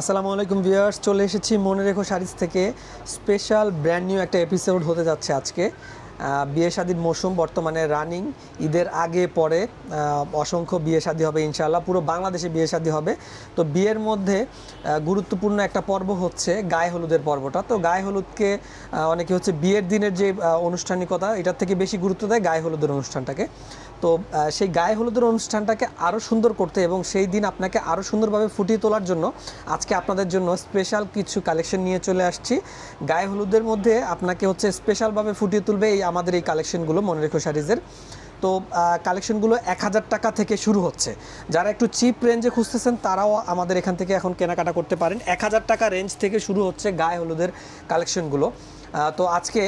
আসসালামু আলাইকুম ভিউয়ার্স, চলে এসেছি মনে রেখো শাড়িজ থেকে। স্পেশাল ব্র্যান্ড নিউ একটা এপিসোড হতে যাচ্ছে আজকে। বিয়ে শাদির মৌসুম বর্তমানে রানিং, ঈদের আগে পরে অসংখ্য বিয়ে শাদী হবে ইনশাআল্লাহ, পুরো বাংলাদেশে বিয়ে শাদী হবে। তো বিয়ের মধ্যে গুরুত্বপূর্ণ একটা পর্ব হচ্ছে গায়ে হলুদের পর্বটা। তো গায়ে হলুদকে অনেকে হচ্ছে বিয়ের দিনের যে আনুষ্ঠানিকতা, এটার থেকে বেশি গুরুত্ব দেয় গায়ে হলুদের অনুষ্ঠানটাকে। তো সেই গায়ে হলুদের অনুষ্ঠানটাকে আরও সুন্দর করতে এবং সেই দিন আপনাকে আরও সুন্দরভাবে ফুটিয়ে তোলার জন্য আজকে আপনাদের জন্য স্পেশাল কিছু কালেকশন নিয়ে চলে আসছি। গায়ে হলুদের মধ্যে আপনাকে হচ্ছে স্পেশালভাবে ফুটিয়ে তুলবে আমাদের এই কালেকশনগুলো মনে রেখো শাড়িজের। তো কালেকশনগুলো 1000 টাকা থেকে শুরু হচ্ছে। যারা একটু চিপ রেঞ্জে খুঁজতেছেন তারাও আমাদের এখান থেকে এখন কেনাকাটা করতে পারেন। 1000 টাকা রেঞ্জ থেকে শুরু হচ্ছে গায়ে হলুদের কালেকশনগুলো। তো আজকে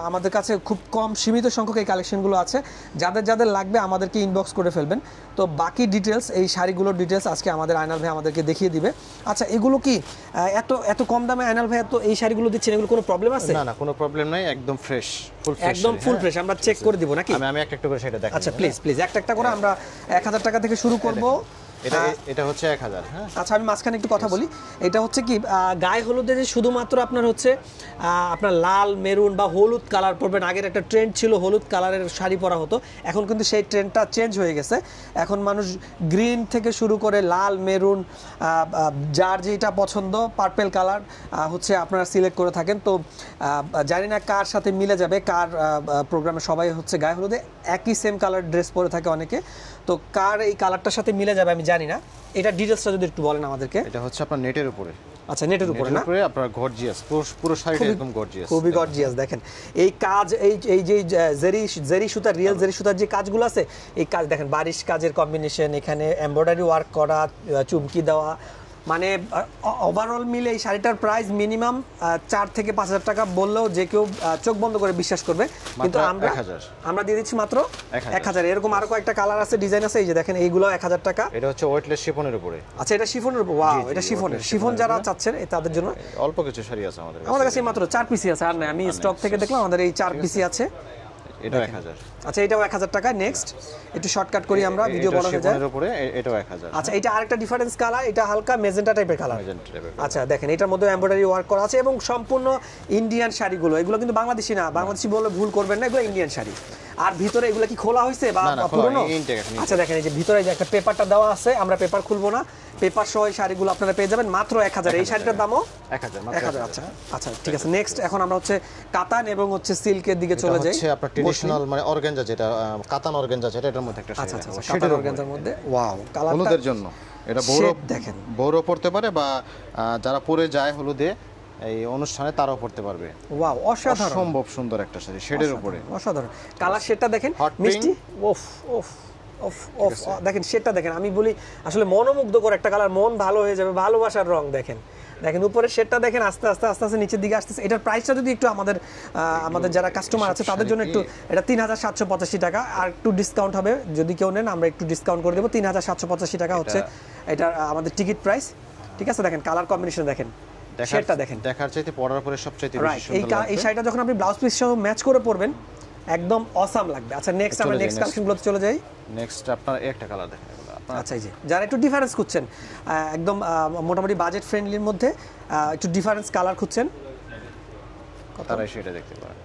আমাদের কাছে খুব কম সীমিত সংখ্যক এই কালেকশনগুলো আছে। যাদের যাদের লাগবে আমাদেরকে ইনবক্স করে ফেলবেন। তো বাকি ডিটেলস, এই শাড়িগুলোর ডিটেলস আজকে আমাদের আয়নাল ভাই আমাদেরকে দেখিয়ে দিবে। আচ্ছা, এগুলো কি এত কম দামে আয়নাল ভাই তো এই শাড়িগুলো দিচ্ছেন, এগুলো কোনো প্রবলেম আছে? না, কোনো প্রবলেম নাই, একদম ফ্রেশ, একদম ফুল ফ্রেশ। আমরা চেক করে দিব নাকি? আমি একটা একটা করে সেটা দেখাই। আচ্ছা প্লিজ একটা করে আমরা 1000 টাকা থেকে শুরু করব। এটা হচ্ছে 1000। হ্যাঁ, আচ্ছা, আমি মাঝখানে একটু কথা বলি। এটা হচ্ছে কি, গায়ে হলুদে যে শুধুমাত্র আপনার হচ্ছে আপনার লাল মেরুন বা হলুদ কালার পরবেন। আগের একটা ট্রেন্ড ছিল হলুদ কালারের শাড়ি পরা হতো, এখন কিন্তু সেই ট্রেন্ডটা চেঞ্জ হয়ে গেছে। এখন মানুষ গ্রিন থেকে শুরু করে লাল মেরুন, যার যেটা পছন্দ পার্পেল কালার হচ্ছে আপনারা সিলেক্ট করে থাকেন। তো জানি না কার সাথে মিলে যাবে, কার প্রোগ্রামে সবাই হচ্ছে গায়ে হলুদে একই সেম কালার ড্রেস পরে থাকে অনেকে। তো কার এই কালারটার সাথে মিলে যাবে আমি জানি না। এটা ডিটেইলসটা যদি একটু বলেন আমাদেরকে। এটা হচ্ছে আপনার নেটের উপরে। আচ্ছা, নেটের উপরে না? উপরে আপনার গর্জিয়াস, পুরো শাড়িটা একদম গর্জিয়াস, খুবই গর্জিয়াস। দেখেন এই কাজ, এই যে জেরি সুতা, রিয়েল জেরি সুতার যে কাজগুলো আছে, এই কাজ দেখেন, বারিশ কাজের কম্বিনেশন, এখানে এমব্রয়ডারি ওয়ার্ক করা, চুমকি দেওয়া, মানে ওভারঅল মিলে এই শাড়িটার প্রাইস মিনিমাম 4 থেকে 5000 টাকা বললেও যে কেউ চোখ বন্ধ করে বিশ্বাস করবে। কিন্তু আমরা দিয়ে দিচ্ছি মাত্র 1000। এরকম আরো কয়েকটা কালার আছে, ডিজাইন আছে, এই যে দেখেন এইগুলো 1000 টাকা। এটা হচ্ছে ওয়েটলেস শিফনের উপরে। আচ্ছা, এটা শিফনের উপর। ওয়াও, এটা শিফন যারা চাচ্ছেন তাদের জন্য অল্প কিছু শাড়ি আছে আমাদের কাছে মাত্র 4 পিসি আছে, আর না আমি স্টক থেকে দেখলাম আমাদের এই 4 পিসি আছে। এটা 1000। আচ্ছা, এটাও 1000 টাকা। নেক্সট একটু শর্টকাট করি আমরা, ভিডিও বড় হয়ে যায়। এর উপরে এটাও 1000। আচ্ছা, এটা আরেকটা ডিফারেন্স কালার, এটা হালকা মেজেন্টা টাইপের কালার। আচ্ছা দেখেন, এটার মধ্যে এমব্রয়ডারি ওয়ার্ক করা আছে এবং সম্পূর্ণ ইন্ডিয়ান শাড়িগুলো, এগুলো কিন্তু বাংলাদেশি না, বাংলাদেশি বলে ভুল করবেন না, এগুলো ইন্ডিয়ান শাড়ি। আর ভিতরে এগুলো কি খোলা হয়েছে বা পুরনো? আচ্ছা দেখেন, এই যে ভিতরে যে একটা পেপারটা দেওয়া আছে, আমরা পেপার খুলবো না, পেপার সহ এই শাড়িগুলো আপনারা পেয়ে যাবেন মাত্র 1000। এই শাড়িটার দামও 1000। আচ্ছা আচ্ছা, ঠিক আছে। নেক্সট এখন আমরা হচ্ছে কাতান এবং হচ্ছে সিল্কের দিকে চলে যাই। হচ্ছে আপনার ট্র্যাডিশনাল মানে অর্গানজা, যেটা কাতান অর্গানজা, যেটা এটার মধ্যে একটা শাড়ি। আচ্ছা আচ্ছা, কাতান অর্গানজার মধ্যে। ওয়াও, কালারটা হলুদের জন্য এটা দেখেন, বড় পড়তে পারে বা যারা পরে যায় হলুদে এই অনুষ্ঠানে তারাও পড়তে পারবে। ওয়াও, অসাধারণ, সম্ভব সুন্দর একটা শাড়ি শেডের উপরে, অসাধারণ কালার। শেডটা দেখেন মিষ্টি, ওফ ওফ ওফ ওফ, দেখেন শেডটা দেখেন। আমি বলি আসলে মনোমুগ্ধকর একটা কালার, মন ভালো হয়ে যাবে, ভালোবাসার রং। দেখেন দেখেন উপরের শেডটা দেখেন, আস্তে আস্তে আস্তে আস্তে নিচের দিকে আসতেছে। এটার প্রাইসটা যদি একটু আমাদের যারা কাস্টমার আছে তাদের জন্য একটু, এটা 3785 টাকা, আর একটু ডিসকাউন্ট হবে যদি কেউ নেন, আমরা একটু ডিসকাউন্ট করে দেবো। 3785 টাকা হচ্ছে এটা আমাদের টিকিট প্রাইস। ঠিক আছে, দেখেন কালার কম্বিনেশন দেখেন, শেডটা দেখেন, দেখার চাইতে পরার পরে সবচেয়ে বেশি সুন্দর লাগবে। এই শাড়িটা যখন আপনি ব্লাউজ পিস সহ ম্যাচ করে পরবেন একদম অসাম লাগবে। আচ্ছা, নেক্সট আমরা নেক্সট কালেকশনগুলোতে চলে যাই। নেক্সট আপনার একটা কালার দেখেন। আচ্ছা, এই যে যারা একটু ডিফারেন্স খুঁজছেন, একদম মোটামুটি বাজেট ফ্রেন্ডলির মধ্যে একটু ডিফারেন্স কালার খুঁজছেন, তারাই সেটা দেখতে পারেন।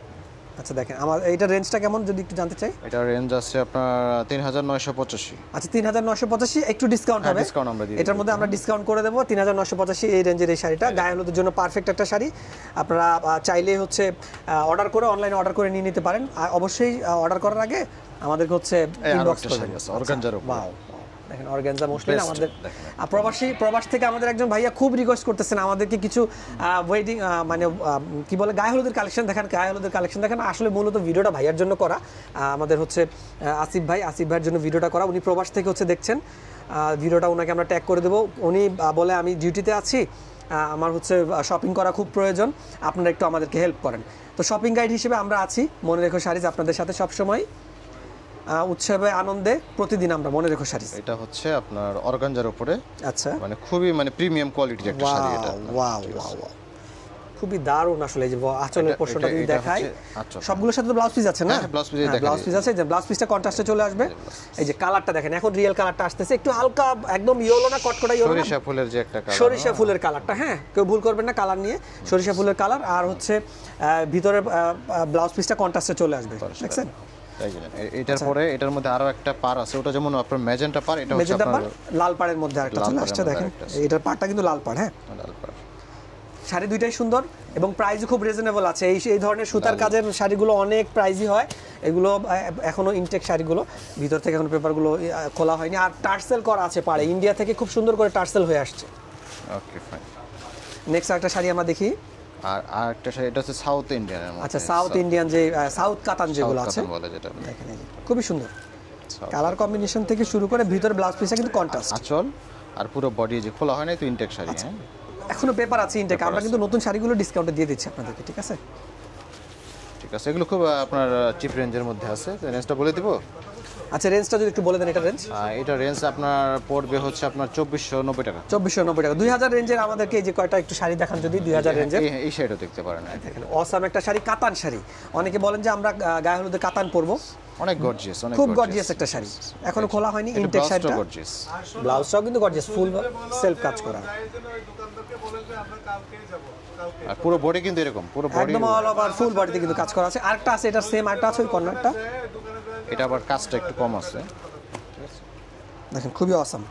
আচ্ছা দেখেন, আমার এইটা রেঞ্জটা কেমন যদি একটু জানতে চাই। এটা রেঞ্জ আছে আপনার 3985। আচ্ছা, 3985, একটু ডিসকাউন্ট হবে। ডিসকাউন্ট আমরা দিই, এটার মধ্যে আমরা ডিসকাউন্ট করে দেবো 3985। এই রেঞ্জের এই শাড়িটা গায়ে হলুদের জন্য পারফেক্ট একটা শাড়ি। আপনারা চাইলে হচ্ছে অর্ডার করে, অনলাইনে অর্ডার করে নিয়ে নিতে পারেন। আর অবশ্যই অর্ডার করার আগে আমাদেরকে হচ্ছে ইনবক্স করবেন। অর্গানজার উপর, ওয়াও দেখেন, অর্গানজা মসলিন। আমাদের প্রবাস থেকে আমাদের একজন ভাইয়া খুব রিকোয়েস্ট করতেছেন আমাদেরকে কিছু ওয়েডিং মানে কি বলে গায়ে হলুদের কালেকশন দেখান, গায়ে হলুদের কালেকশন দেখান। আসলে মূলত ভিডিওটা ভাইয়ার জন্য করা, আমাদের হচ্ছে আসিফ ভাইয়ের জন্য ভিডিওটা করা। উনি প্রবাস থেকে হচ্ছে দেখছেন ভিডিওটা, ওনাকে আমরা ট্যাগ করে দেবো। উনি বলে আমি ডিউটিতে আছি, আমার হচ্ছে শপিং করা খুব প্রয়োজন, আপনারা একটু আমাদেরকে হেল্প করেন। তো শপিং গাইড হিসেবে আমরা আছি মনে রেখো শাড়িজ, আপনাদের সাথে সবসময় উৎসবে আনন্দে প্রতিদিন আমরা মনে রেখো শাড়ি। এটা হচ্ছে আপনার অর্গানজার উপরে। আচ্ছা, মানে খুবই মানে প্রিমিয়াম কোয়ালিটির একটা শাড়ি এটা। ওয়াও ওয়াও ওয়াও, খুবই দারুণ আসলে, এই যে আঁচলের পোর্শনটা যদি দেখাই, আঁচল। সবগুলোর সাথে তো ব্লাউজ পিস আছে না? হ্যাঁ, ব্লাউজ পিস দেখা ব্লাউজ পিস আছে, যে ব্লাউজ পিসটা কন্ট্রাস্টে চলে আসবে। এই যে কালারটা দেখেন, এখন রিয়েল কালারটা আসতেছে, একটু হালকা একদম ইয়েলো না, কটকটা ইয়েলো না, সরিষা ফুলের যে একটা কালার, সরিষা ফুলের কালারটা। হ্যাঁ, কেউ ভুল করবেন না কালার নিয়ে, সরিষা ফুলের কালার। আর হচ্ছে ভিতরে ব্লাউজ পিসটা কন্ট্রাস্টে চলে আসবে, দেখছেন? এটার পরে এটার মধ্যে আরো একটা পার আছে, ওটা যেমন আপনার ম্যাজেন্টা পার, এটা হচ্ছে মেজেন্টা পাড়, আপনার লাল পাড়ের মধ্যে আরেকটা চলে আসছে, দেখেন এটার পাড়টা কিন্তু লাল পাড়। হ্যাঁ, লাল পার। শাড়ি দুইটাই সুন্দর এবং প্রাইসও খুব রিজনেবল আছে। এই ধরনের সুতার কাজের শাড়িগুলো অনেক প্রাইসই হয়, এগুলো এখনো ইনটেক শাড়িগুলো, ভিতর থেকে এখন পেপারগুলো খোলা হয়নি। আর টার্সেল করা আছে পাড়ে, ইন্ডিয়া থেকে খুব সুন্দর করে টার্সেল হয়ে আসছে। ওকে, ফাইন। নেক্সট একটা শাড়ি আমরা দেখি। আর একটা শাড়ি, এটা হচ্ছে সাউথ ইন্ডিয়ানের মধ্যে। আচ্ছা, সাউথ ইন্ডিয়ান যে সাউথ কাতান যেগুলো আছে, বলে যেটা, দেখেন এই যে খুবই সুন্দর কালার কম্বিনেশন থেকে শুরু করে ভিতরে ব্লাউজ পিসটা কিন্তু কন্ট্রাস্ট। আঁচল আর পুরো বডি যে খোলা হয় না, তো ইনটেক শাড়ি। হ্যাঁ, এখনো পেপার আছে ইনটেক, আমরা কিন্তু নতুন শাড়িগুলো ডিসকাউন্টে দিয়ে দিচ্ছি আপনাদেরকে, ঠিক আছে? ঠিক আছে, এগুলো খুব আপনার চিপ রেঞ্জের মধ্যে আছে। রেঞ্জটা বলে দিব। আচ্ছা, রেঞ্জটা যদি একটু বলে দেন। এটা রেঞ্জ, এটা রেঞ্জ আপনার পড়বে হচ্ছে আপনার 2490 টাকা। 2490 টাকা। 2000 রেঞ্জের আমাদেরকে এই যে কয়টা একটু শাড়ি দেখান যদি, 2000 রেঞ্জের। এই শাড়িটা দেখতে পারেন। দেখেন অসাম একটা শাড়ি, কাতান শাড়ি। অনেকে বলেন যে আমরা গায়ে হলুদে কাতান পরবো, অনেক গর্জিয়াস, অনেক খুব গর্জিয়াস একটা শাড়ি, এখনো খোলা হয়নি, ইনটেক শাড়িটা। গর্জিয়াস, ব্লাউজটাও কিন্তু গর্জিয়াস, ফুল সেলফ কাজ করা, আর পুরো বডি কিন্তু এরকম, পুরো বডি একদম অল ওভার ফুল বডিতে কিন্তু কাজ করা আছে। আরেকটা আছে, এটা সেম আরেকটা আছে ওই কর্নারটা, এটা আবার কাজটা একটু কম আছে। দেখেন খুবই অসাম,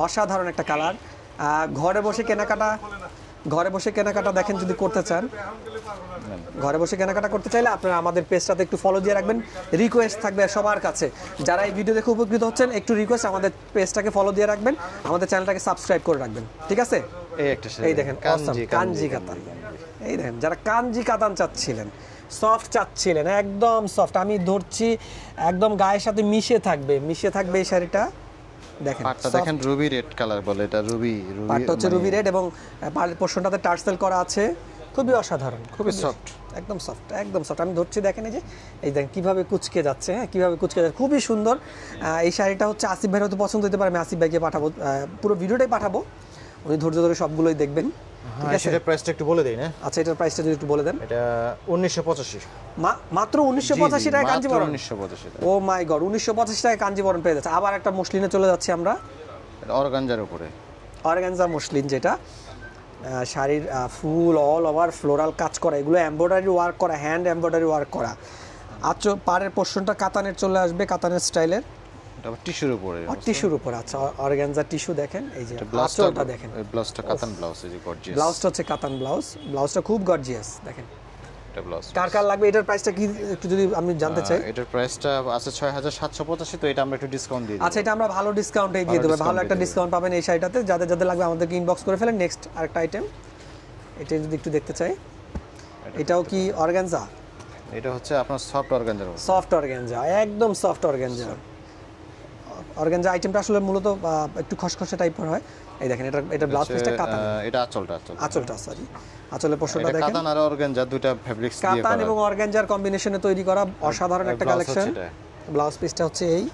অসাধারণ একটা কালার। ঘরে বসে কেনাকাটা দেখেন যদি করতে চান, ঘরে বসে কেনাকাটা করতে চাইলে আপনারা আমাদের পেজটাতে একটু ফলো দিয়ে রাখবেন। রিকোয়েস্ট থাকবে সবার কাছে, যারা এই ভিডিও দেখে উপকৃত হচ্ছেন, একটু রিকোয়েস্ট, আমাদের পেজটাকে ফলো দিয়ে রাখবেন, আমাদের চ্যানেলটাকে সাবস্ক্রাইব করে রাখবেন, ঠিক আছে? এই দেখেন কাঞ্জি কাতান, এই দেখেন যারা কাঞ্জি কাতান চাচ্ছিলেন, সফট চাচ্ছিলেন, একদম সফট, আমি ধরছি একদম গায়ের সাথে মিশে থাকবে এই শাড়িটা। দেখেন পাটটা দেখেন, রুবি রেড কালার বলে এটা, পাটটা হচ্ছে রুবি রেড এবং পাড়ের পোর্শনটাতে টার্সেল করা আছে, খুবই অসাধারণ, খুবই সফট, একদম সফট। আমি ধরছি, দেখেন এই দেখেন কিভাবে কুচকে যাচ্ছে। হ্যাঁ, কিভাবে কুচকে যাচ্ছে, খুবই সুন্দর। এই শাড়িটা হচ্ছে আসিফ ভাইয়ের হয়তো পছন্দ হতে পারে, আমি আসিফ ভাইকে পাঠাবো, পুরো ভিডিওটাই পাঠাবো, উনি ধৈর্য ধরে সবগুলোই দেখবেন, ঠিক আছে? এটার প্রাইসটা একটু বলে দেই না? আচ্ছা, এটার প্রাইসটা যদি একটু বলে দেন। এটা 1985, মাত্র 1985 টাকায় কাঞ্জিবরণ। 1985 টাকা। ও মাই গড, 1985 টাকায় কাঞ্জিবরণ পেয়ে যাচ্ছে। আবার একটা মসলিনে চলে যাচ্ছি আমরা, অর্গানজার উপরে, অর্গানজা মসলিন, যেটা শাড়ির ফুল অল ওভার ফ্লোরাল কাজ করা, এগুলো এমব্রয়ডারি ওয়ার্ক করা, হ্যান্ড এমব্রয়ডারি ওয়ার্ক করা। আচ্ছা, পাড়ের পোর্শনটা কাতানের চলে আসবে, কাতানের স্টাইলের, এটা টিস্যুর উপরে, টিস্যুর উপর। আচ্ছা, অর্গানজা টিস্যু দেখেন, এই যে আঁচলটা দেখেন, ব্লাউজটা কাতান ব্লাউজ, এই যে গর্জিয়াস, ব্লাউজটা হচ্ছে কাতান ব্লাউজ, ব্লাউজটা খুব গর্জিয়াস, দেখেন। এটা ব্লাউজ কার লাগবে, এটার প্রাইসটা কি একটু যদি আমি জানতে চাই? এটার প্রাইসটা আছে 6785, তো এটা আমরা একটু ডিসকাউন্ট দিয়ে দিই। আচ্ছা, এটা আমরা ভালো ডিসকাউন্টে দিয়ে দেবো, ভালো একটা ডিসকাউন্ট পাবেন এই শাড়িটাতে। যাদের লাগবে আমাদেরকে ইনবক্স করে ফেলেন। নেক্সট আরেকটা আইটেম, এটা যদি একটু দেখতে চাই, এটাও কি অর্গানজা? এটা হচ্ছে আপনার সফট অর্গানজা, সফট অর্গানজা, একদম সফট অর্গানজা। অর্গানজা আইটেমটা আসলে মূলত একটু খসখসে টাইপের হয়। এই দেখেন, এটা ব্লাউজ পিসটা কাতান, এটা আঁচলটা সরি, আঁচলের পোর্শনটা দেখেন, কাতান আর অর্গানজা দুটো ফেব্রিক্স দিয়ে করা, কাতান এবং অর্গানজার কম্বিনেশনে তৈরি করা অসাধারণ একটা কালেকশন। ব্লাউজ পিসটা হচ্ছে এই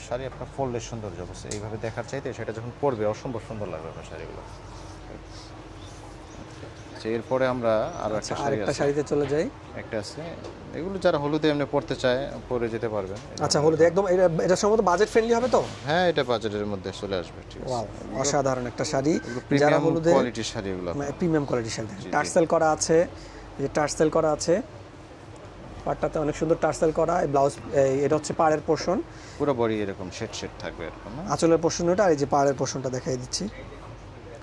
শাড়ি, আপনার ফোল্ডের সৌন্দর্য আছে এইভাবে দেখার চাইতে, সেটা যখন পরবে অসম্ভব সুন্দর লাগবে আপনার শাড়িগুলো। এরপরে আমরা আরো একটা শাড়িতে চলে যাই, একটা আছে, এগুলো যারা হলুদে এমনি পড়তে চায় পরে যেতে পারবে। আচ্ছা, হলুদে একদম, এটা সম্ভবত বাজেট ফ্রেন্ডলি হবে তো? হ্যাঁ, এটা বাজেটের মধ্যে চলে আসবে, ঠিক আছে। ওয়াও, অসাধারণ একটা শাড়ি, যারা হলুদে কোয়ালিটির শাড়ি, এগুলো প্রিমিয়াম কোয়ালিটির শাড়ি, টার্সেল করা আছে, এই টার্সেল করা আছে, পাটটাতে অনেক সুন্দর টার্সেল করা। এই ব্লাউজ, এটা হচ্ছে পাড়ের পোর্শন, পুরো বডি এরকম শেড থাকবে এরকম, আঁচলের পোর্শনটা, আর এই যে পাড়ের পোর্শনটা দেখাই দিচ্ছি,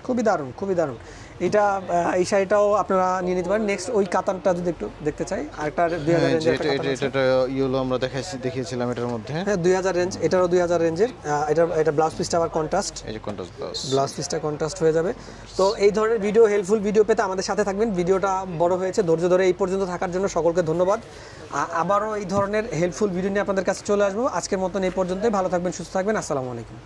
খুবই দারুণ, খুবই দারুণ। এটা এই শাড়িটাও আপনারা নিয়ে নিতে পারেন। নেক্সট ওই কাতানটা যদি একটু দেখতে চাই, আরেকটা 2000 রেঞ্জের একটা কাতান আছে, এটা ইয়েলো আমরা দেখিয়েছিলাম এটার মধ্যে। হ্যাঁ, 2000 রেঞ্জ, এটারও 2000 রেঞ্জের। এটা ব্লাউজ পিসটা আবার কন্ট্রাস্ট, এই যে কন্ট্রাস্ট ব্লাউজ পিসটা কন্ট্রাস্ট হয়ে যাবে। তো এই ধরনের ভিডিও, হেল্পফুল ভিডিও পেতে আমাদের সাথে থাকবেন। ভিডিওটা বড় হয়েছে, ধৈর্য ধরে এই পর্যন্ত থাকার জন্য সকলকে ধন্যবাদ। আবারও এই ধরনের হেল্পফুল ভিডিও নিয়ে আপনাদের কাছে চলে আসবো। আজকের মতন এই পর্যন্তই, ভালো থাকবেন, সুস্থ থাকবেন, আসসালামু আলাইকুম।